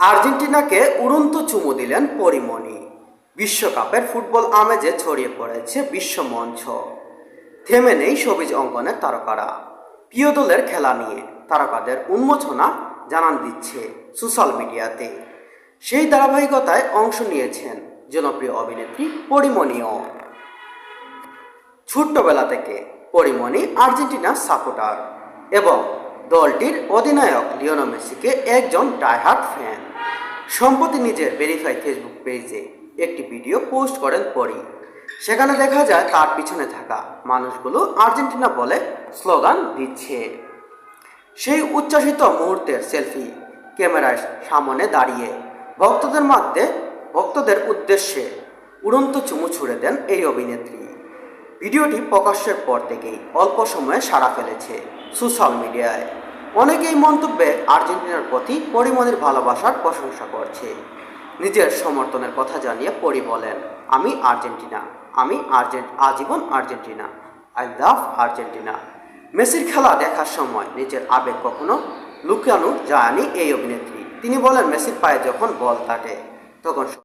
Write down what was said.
আর্জেন্টিনাকে উড়ন্ত চুমু দিলেন পরিমণি। বিশ্বকাপের ফুটবল আমেজে ছড়িয়ে পড়েছে বিশ্বমঞ্চ। থেমে নেই সবুজ অঙ্গনের তারকারা। প্রিয় দলের খেলা নিয়ে তারকাদের উন্মোচনা জানান দিচ্ছে সোশ্যাল মিডিয়াতে। সেই ধারাবাহিকতায় অংশ নিয়েছেন জনপ্রিয় অভিনেত্রী পরিমণিও। ছোট্টবেলা থেকে পরিমণি আর্জেন্টিনার সাপোর্টার এবং দলটির অধিনায়ক লিওনেল মেসিকে একজন ডাইহার্ড ফ্যান। সম্প্রতি নিজের ভেরিফাই ফেসবুক পেজে একটি ভিডিও পোস্ট করেন পরি। সেখানে দেখা যায় তার পিছনে থাকা মানুষগুলো আর্জেন্টিনা বলে স্লোগান দিচ্ছে। সেই উচ্ছ্বাসিত মুহূর্তের সেলফি ক্যামেরার সামনে দাঁড়িয়ে ভক্তদের উদ্দেশ্যে উড়ন্ত চুমু ছুড়ে দেন এই অভিনেত্রী। ভিডিওটি প্রকাশের পর থেকেই অল্প সময়ে সাড়া ফেলেছে সোশ্যাল মিডিয়ায়। অনেকেই মন্তব্যে আর্জেন্টিনার প্রতি পরিমণির ভালোবাসার প্রশংসা করছে। নিজের সমর্থনের কথা জানিয়ে পরি বলেন, আমি আর্জেন্টিনা, আজীবন আর্জেন্টিনা, আই লাভ আর্জেন্টিনা। মেসির খেলা দেখার সময় নিজের আবেগ কখনো লুকানো যায়নি এই অভিনেত্রী। তিনি বলেন, মেসির পায়ে যখন বল থাকে তখন